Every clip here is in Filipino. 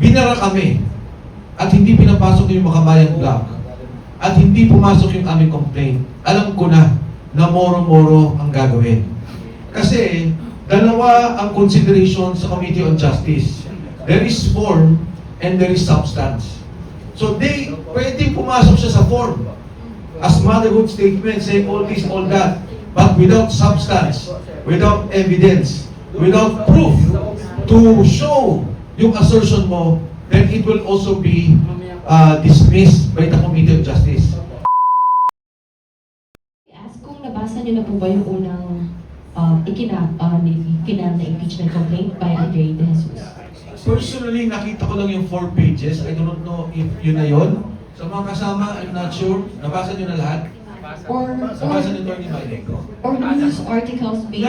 binara kami at hindi pinapasok yung Makabayan Block at hindi pumasok yung aming complaint, alam ko na moro-moro ang gagawin. Kasi dalawa ang consideration sa Committee on Justice. There is form and there is substance. So pwedeng pumasok siya sa form as motherhood statement, saying all this, all that, but without substance, without evidence, without proof to show yung assertion mo, then it will also be dismissed by the Committee on Justice. Ask kung nabasa niyo na po ba yung unang final na impeachment complaint by Andre De Jesus? Personally, nakita ko lang yung 4 pages. I do not know if yun na yun. Sa mga kasama, I'm not sure. Nabasa niyo na lahat? Nabasa niyo ni Mayneko? Or news articles being...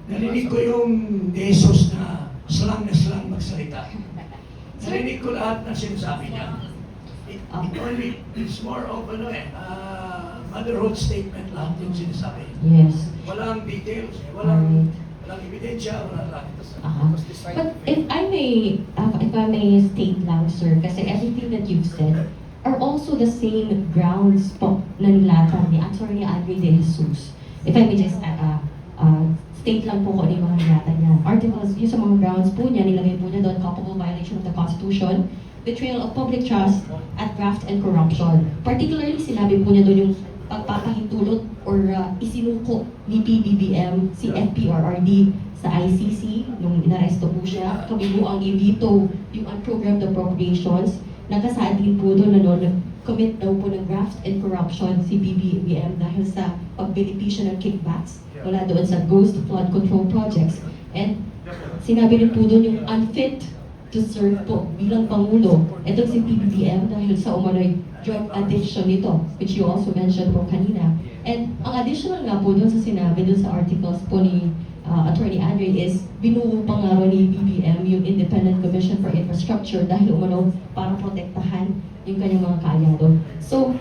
Narinig ko yung De Jesus na slang magsalita. Narinig ko lahat ng sinasabi niya. It's more of motherhood statement lahat yung sinasabi. Yes. Walang details, walang ebidensya, walang lahat. But if I may state lang, sir, kasi everything that you've said are also the same grounds po na nilatan ni Attorney Andre De Jesus. If I may just state lang po ko ano yung mga nilatan niya. Articles, yung sa mga grounds po niya, nilagay po niya doon, culpable violation of the Constitution, betrayal of public trust, at graft and corruption. Particularly, sinabi po niya doon yung pagpapahintulot or isinuko ni PBBM si FPRRD sa ICC nung inaresto po siya. Kami po ang i-veto yung unprogrammed appropriations. Nakasaad din po doon na nag-commit daw po ng graft and corruption si BBM dahil sa pagbenepisyo ng kickbacks wala doon sa ghost flood control projects. And sinabi rin po doon yung unfit to serve po bilang Pangulo. Ito si PBBM dahil sa umano'y drug addiction nito, which you also mentioned po kanina. And ang additional nga po doon sa sinabi doon sa articles po ni Attorney Andre is binuo pa nga ni BBM yung Independent Commission for Infrastructure dahil umano para protektahan yung kanyang mga kaalyado. So,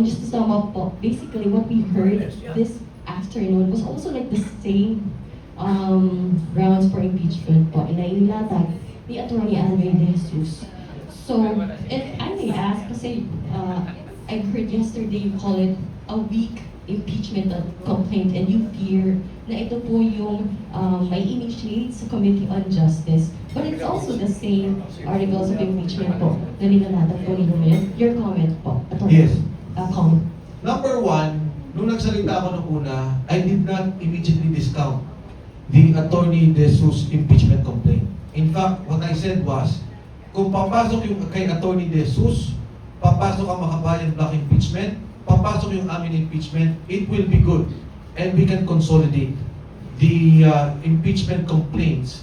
just to sum up po, basically what we heard this afternoon was also like the same grounds for impeachment po. Inainilatag ni Attorney Andre De Jesus. So, if I may ask, kasi I heard yesterday you call it a weak impeachment complaint and you fear na ito po yung may initiate sa Committee on Justice. But it's also the same articles of impeachment po na nilalatan po ninyo ngayon. Your comment po, Attorney. Yes. Comment. Number 1, nung nagsalita ako nung una, I did not immediately discount the Attorney De Jesus impeachment complaint. In fact, what I said was, kung papasok yung kay Attorney De Jesus, papasok ang Makabayan Block impeachment, papasok yung amin impeachment, it will be good. And we can consolidate the impeachment complaints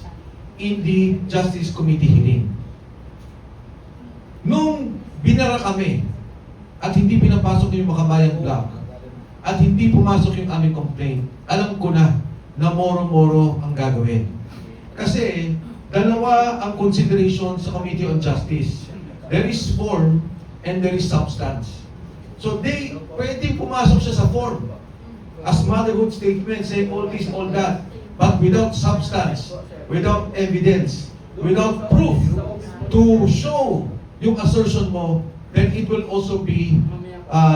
in the Justice Committee hearing. Nung binara kami at hindi pinapasok yung Makabayan Block at hindi pumasok yung aming complaint, alam ko na moro-moro ang gagawin. Kasi dalawa ang consideration sa Committee on Justice. There is form and there is substance. So pwedeng pumasok siya sa form as motherhood statement, saying all this, all that, but without substance, without evidence, without proof to show yung assertion mo, then it will also be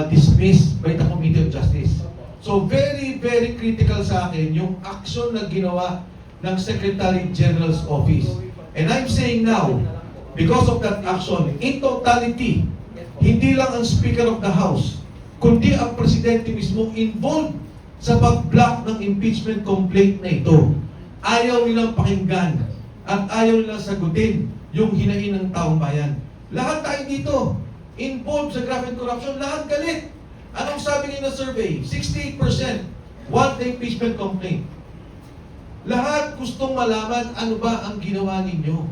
dismissed by the Committee on Justice. So very, very critical sa akin yung action na ginawa ng Secretary General's Office. And I'm saying now, because of that action, in totality, hindi lang ang Speaker of the House, kundi ang Presidente mismo involved sa pag-block ng impeachment complaint na ito. Ayaw nilang pakinggan at ayaw nilang sagutin yung hinain ng taong bayan. Lahat tayo dito, involved sa graft and corruption, lahat galit. Anong sabi ngayon ng survey? 68% want the impeachment complaint. Lahat gustong malaman ano ba ang ginawa ninyo.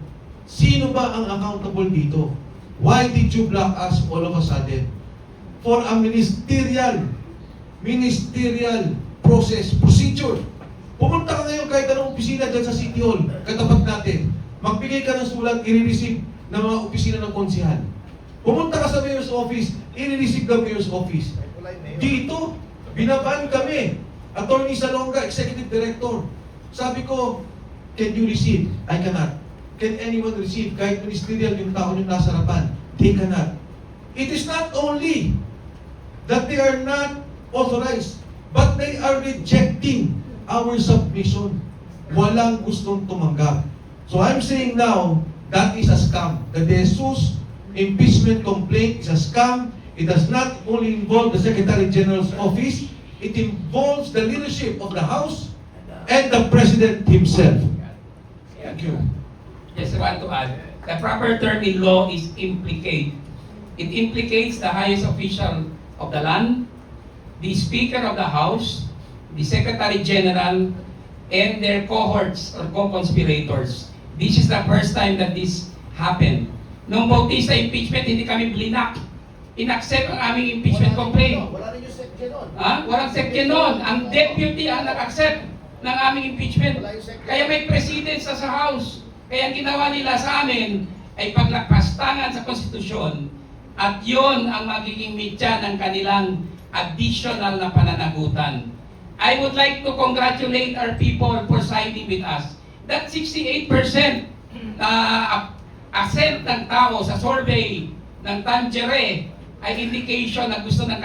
Sino ba ang accountable dito? Why did you block us all of a sudden? For a ministerial procedure. Pumunta ka ngayon kahit anong opisina dyan sa City Hall, katapat natin. Magbigay ka ng sulat, i-receive ng mga opisina ng konsihal. Pumunta ka sa Mayor's Office, i-receive ng Mayor's Office. Dito, binaban kami. Attorney Salonga, Executive Director. Sabi ko, can you receive? I cannot. can anyone receive? Kahit ministerial yung tao yung nasa harapan, they cannot. It is not only that they are not authorized, but they are rejecting our submission. Walang gustong tumanggap. So I'm saying now, that is a scam. The De Jesus impeachment complaint is a scam. It does not only involve the Secretary General's office, it involves the leadership of the House and the President himself. Thank you. Just want to add, the proper term in law is implicate. It implicates the highest official of the land, the Speaker of the House, the Secretary General, and their cohorts or co-conspirators. This is the first time that this happened. Nung Bautista impeachment, hindi kami blinak. Inaccept ang aming impeachment complaint. Wala rin yung section nun. Walang section nun. Ang deputy ang nag-accept ng aming impeachment. Kaya may president sa House. Kaya ang ginawa nila sa amin ay paglagpastangan sa konstitusyon at yon ang magiging mitya ng kanilang additional na pananagutan. I would like to congratulate our people for siding with us. That 68% assent ng tao sa survey ng Tangere ay indication na gusto ng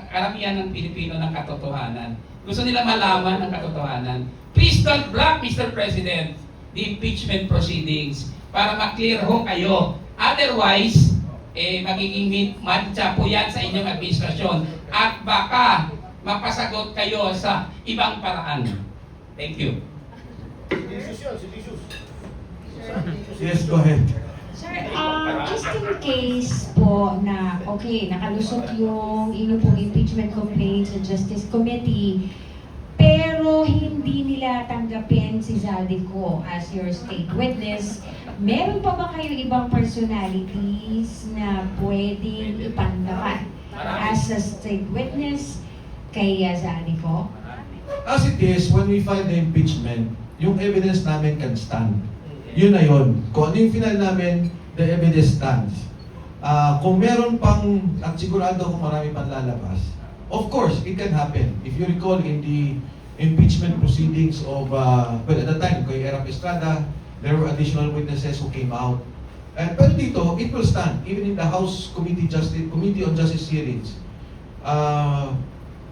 karamihan ng Pilipino ng katotohanan. Gusto nila malaman ang katotohanan. Please don't block, Mr. President, the impeachment proceedings para ma-clear ho kayo. Otherwise, magiging matcha po yan sa inyong administrasyon at baka mapasagot kayo sa ibang paraan. Thank you. Si Jesus. Yes, go ahead. Sir, just in case po na, okay, nakalusot yung inyong pong impeachment complaint sa Justice Committee, pero hindi nila tanggapin si Zaldico as your state witness, meron pa ba kayong ibang personalities na pwedeng ipanlaban as a state witness kay Zaldico? As it is, when we file the impeachment, yung evidence namin can stand. Yun na yun. Kung ano yung final namin, the evidence stands. Kung meron pang, at sigurado kung marami pang lalabas, of course, it can happen. If you recall in the impeachment proceedings of, well, at the time, kay Erap Estrada, there were additional witnesses who came out. Pero dito, it will stand. Even in the House Committee on Justice Hearings,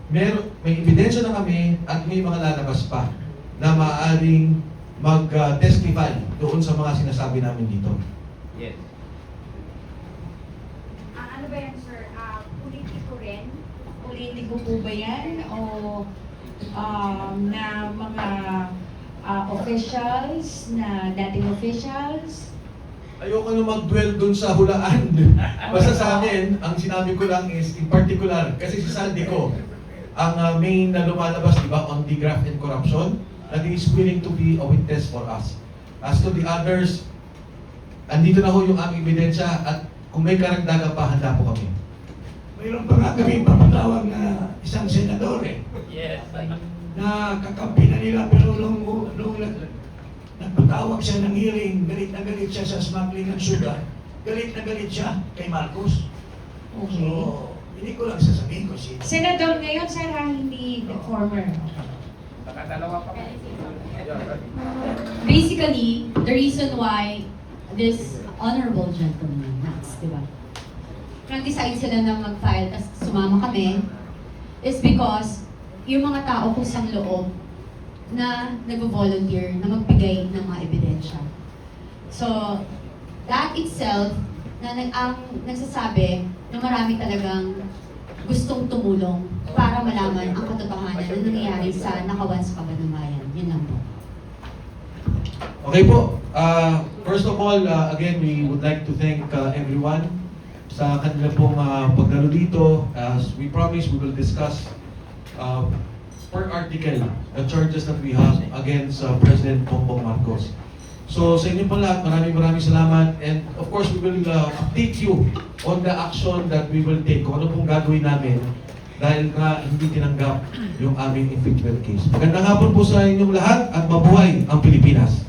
may ebidensya na kami at may mga lalabas pa na maaaring mag-testify doon sa mga sinasabi namin dito. Yes. Ano ba yan, sir? Politiko rin? Politiko po ba yan? O na mga officials, na dating officials? Ayoko na mag-dwell doon sa hulaan. Basta sa akin, ang sinabi ko lang is, in particular, kasi si Zaldico, ang main na lumalabas, di ba, on the graft and corruption, that he is willing to be a witness for us. As to the others, andito na ho yung aming ebidensya at kung may karagdagan pa, handa po kami. Mayroon pa nga kami papatawag na isang senador Yes. na kakampi na nila pero nung nagpatawag siya ng hearing, galit na galit siya sa smuggling ng sugar, galit na galit siya kay Marcos. Okay. So, hindi ko lang sasabihin ko si Senador ngayon, sir, hindi former. Nakadalawa pa. Basically, the reason why this honorable gentleman, Max, di ba? Nag-decide sila na mag-file at sumama kami is because yung mga tao kusang loob na nag-volunteer na magbigay ng mga ebidensya. So, that itself, ang nagsasabi na marami talagang gustong tumulong para malaman ang katotohanan na nangyayari sa nakawan sa Kabanamayan. Yun lang po. Okay po. First of all, again, we would like to thank everyone sa kanila pong pagdalo dito. As we promised, we will discuss per article the charges that we have against President Bongbong Marcos. So sa inyo po lahat, maraming salamat. And of course, we will update you on the action that we will take. Kung ano pong gagawin namin dahil nga hindi tinanggap yung aming impeachment case. Magandang hapon po sa inyong lahat at mabuhay ang Pilipinas.